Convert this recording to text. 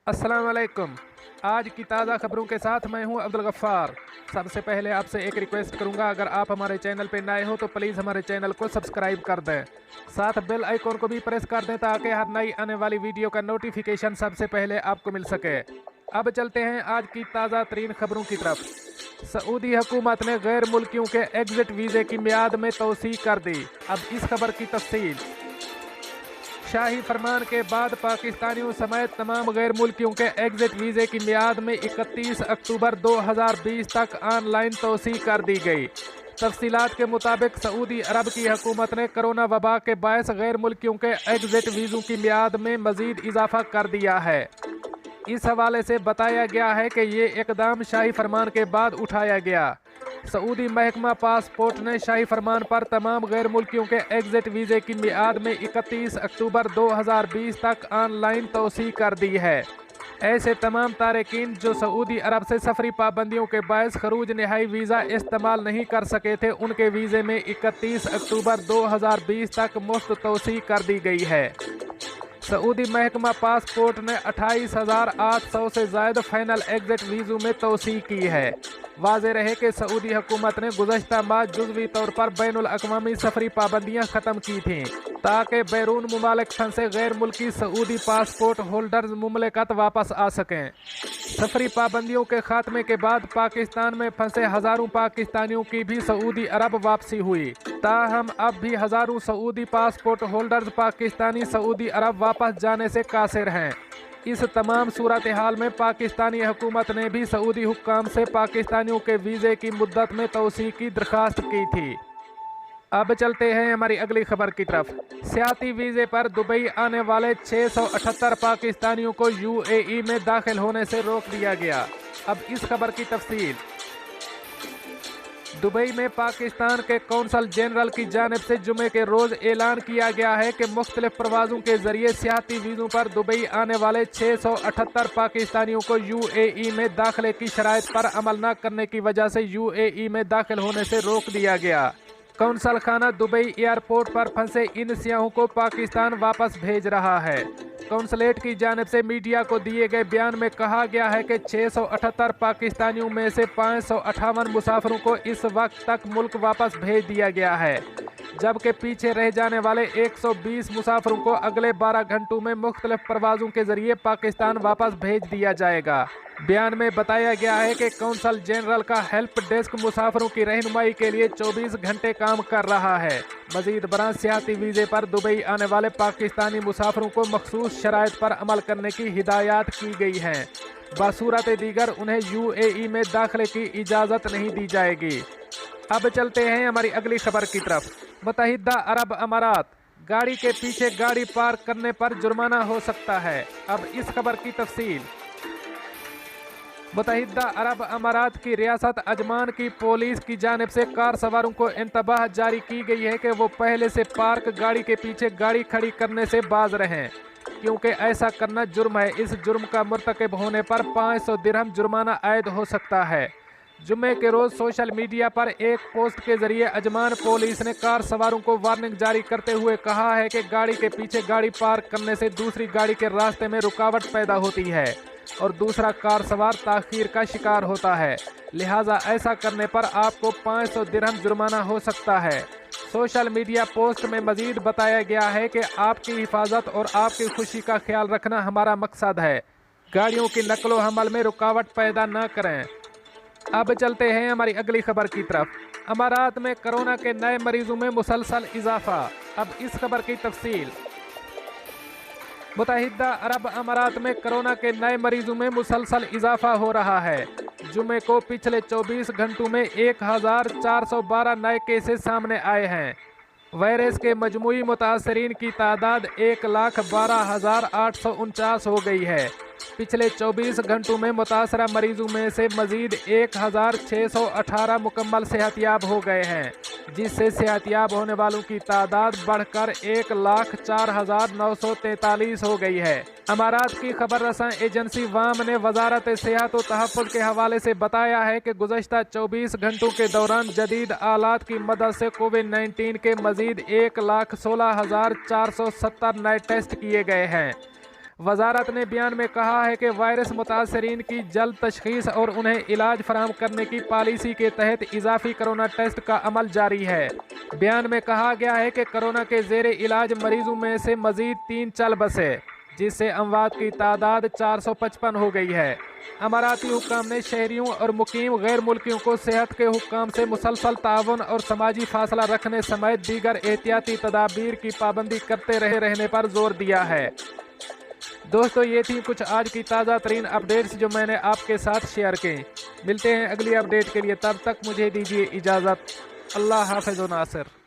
अस्सलाम वालेकुम। आज की ताज़ा खबरों के साथ मैं हूं अब्दुल गफ्फार। सबसे पहले आपसे एक रिक्वेस्ट करूंगा, अगर आप हमारे चैनल पर नए हो तो प्लीज़ हमारे चैनल को सब्सक्राइब कर दें, साथ बेल आइकॉन को भी प्रेस कर दें ताकि हर नई आने वाली वीडियो का नोटिफिकेशन सबसे पहले आपको मिल सके। अब चलते हैं आज की ताज़ा तरीन खबरों की तरफ। सऊदी हुकूमत ने गैर मुल्कियों के एग्जिट वीज़े की मियाद में तोसी कर दी। अब इस खबर की तफसील। शाही फरमान के बाद पाकिस्तानियों समेत तमाम गैर मुल्कियों के एग्जिट वीज़े की मियाद में 31 अक्टूबर 2020 तक ऑनलाइन तोसी कर दी गई। तफसीलात के मुताबिक सऊदी अरब की हुकूमत ने कोरोना वबा के बायस गैर मुल्कियों के एग्जिट वीज़ों की मियाद में मज़ीद इजाफा कर दिया है। इस हवाले से बताया गया है कि ये इकदाम शाही फरमान के बाद उठाया गया। सऊदी महकमा पासपोर्ट ने शाही फरमान पर तमाम गैर मुल्कियों के एग्जिट वीज़े की मियाद में 31 अक्टूबर 2020 तक ऑनलाइन तोसी कर दी है। ऐसे तमाम तारकीन जो सऊदी अरब से सफरी पाबंदियों के बायस खरूज नहाई वीज़ा इस्तेमाल नहीं कर सके थे, उनके वीज़े में 31 अक्टूबर 2020 तक मुफ्त तोसी कर दी गई है। सऊदी महकमा पासपोर्ट ने 28,800 से ज़ायद फाइनल एग्जिट वीज़ों में तोसी की है। वाज़ेह रहे कि सऊदी हुकूमत ने गुज़श्ता माह जुज़वी तौर पर बैनुल अक़वामी सफरी पाबंदियाँ ख़त्म की थीं ताकि बैरून मुमालिक फंसे गैर मुल्की सऊदी पासपोर्ट होल्डर्स मुमलिकत वापस आ सकें। सफरी पाबंदियों के खात्मे के बाद पाकिस्तान में फंसे हज़ारों पाकिस्तानियों की भी सऊदी अरब वापसी हुई। ताहम अब भी हज़ारों Saudi passport holders Pakistani Saudi Arab वापस जाने से कासिर हैं। इस तमाम सूरत हाल में पाकिस्तानी हुकूमत ने भी सऊदी हुक्काम से पाकिस्तानियों के वीज़े की मुद्दत में तोसी की दरख्वास्त की थी। अब चलते हैं हमारी अगली खबर की तरफ। सियाती वीज़े पर दुबई आने वाले 678 पाकिस्तानियों को यूएई में दाखिल होने से रोक दिया गया। अब इस खबर की तफसील। दुबई में पाकिस्तान के कौंसल जनरल की जानिब से जुमे के रोज़ ऐलान किया गया है कि मुख्तलिफ परवाज़ों के ज़रिए सियाती वीज़ों पर दुबई आने वाले 678 पाकिस्तानियों को यूएई में दाखिले की शराइत पर अमल न करने की वजह से यूएई में दाखिल होने से रोक दिया गया। कौंसल खाना दुबई एयरपोर्ट पर फंसे इन सियाहों को पाकिस्तान वापस भेज रहा है। कौंसलेट की जानिब से मीडिया को दिए गए बयान में कहा गया है कि 678 पाकिस्तानियों में से 558 मुसाफिरों को इस वक्त तक मुल्क वापस भेज दिया गया है, जबकि पीछे रह जाने वाले 120 मुसाफिरों को अगले 12 घंटों में मुख्तलिफ परवाज़ों के ज़रिए पाकिस्तान वापस भेज दिया जाएगा। बयान में बताया गया है कि कौंसल जनरल का हेल्प डेस्क मुसाफिरों की रहनुमाई के लिए 24 घंटे काम कर रहा है। मज़ीद बरां सियाती वीज़े पर दुबई आने वाले पाकिस्तानी मुसाफिरों को मखसूस शराइत पर अमल करने की हिदायत की गई हैं। बसूरत दीगर उन्हें यूएई में दाखिले की इजाज़त नहीं दी जाएगी। अब चलते हैं हमारी अगली खबर की तरफ। मुत्तहिदा अरब अमारात, गाड़ी के पीछे गाड़ी पार्क करने पर जुर्माना हो सकता है। अब इस खबर की तफसील। मुत्तहिदा अरब अमारात की रियासत अजमान की पुलिस की जानिब से कार सवारों को इंतबाह जारी की गई है कि वो पहले से पार्क गाड़ी के पीछे गाड़ी खड़ी करने से बाज रहें, क्योंकि ऐसा करना जुर्म है। इस जुर्म का मुर्तकब होने पर 500 दिरहम जुर्माना आयद हो सकता है। जुम्मे के रोज़ सोशल मीडिया पर एक पोस्ट के ज़रिए अजमान पुलिस ने कार सवारों को वार्निंग जारी करते हुए कहा है कि गाड़ी के पीछे गाड़ी पार्क करने से दूसरी गाड़ी के रास्ते में रुकावट पैदा होती है और दूसरा कार सवार ताख़ीर का शिकार होता है, लिहाजा ऐसा करने पर आपको 500 दिरहम जुर्माना हो सकता है। सोशल मीडिया पोस्ट में मज़ीद बताया गया है कि आपकी हिफाजत और आपकी खुशी का ख्याल रखना हमारा मकसद है। गाड़ियों की नकलो हमल में रुकावट पैदा न करें। अब चलते हैं हमारी अगली खबर की तरफ। अमारात में कोरोना के नए मरीजों में मुसलसल इजाफा। अब इस खबर की तफसील। मुत्तहिदा अरब अमारात में कोरोना के नए मरीजों में मुसलसल इजाफा हो रहा है। जुमे को पिछले 24 घंटों में 1412 नए केसेस सामने आए हैं। वायरस के मजमूई मुतासरीन की तादाद 1,12,849 हो गई है। पिछले 24 घंटों में मुतासरा मरीजों में से मजीद 1618 मुकम्मल सेहतियाब हो गए हैं, जिससे सेहतियाब होने वालों की तादाद बढ़कर 1,04,943 हो गई है। अमारात की खबर रसां एजेंसी वाम ने वजारत सेहत और तहफ़्फ़ुज़ के हवाले से बताया है कि गुज़श्ता 24 घंटों के दौरान जदीद आलात की मदद से कोविड-19 के मजीद 1,16,470 नए टेस्ट किए गए हैं। वजारत ने बयान में कहा है कि वायरस मुतासरीन की जल्द तशख़ीस और उन्हें इलाज फराहम करने की पॉलिसी के तहत इजाफी कोरोना टेस्ट का अमल जारी है। बयान में कहा गया है कि कोरोना के ज़ेरे इलाज मरीजों में से मजीद 3 चल बसे, जिससे अमवात की तादाद 455 हो गई है। अमाराती हुक्काम ने शहरियों और मुकीम गैर मुल्कियों को सेहत के हुक्काम से मुसलसल ताउन और समाजी फासला रखने समेत दीगर एहतियाती तदाबीर की पाबंदी करते रहने पर जोर दिया है। दोस्तों, ये थी कुछ आज की ताज़ा तरीन अपडेट्स जो मैंने आपके साथ शेयर की। मिलते हैं अगली अपडेट के लिए, तब तक मुझे दीजिए इजाज़त। अल्लाह हाफ़िज़ व नासिर।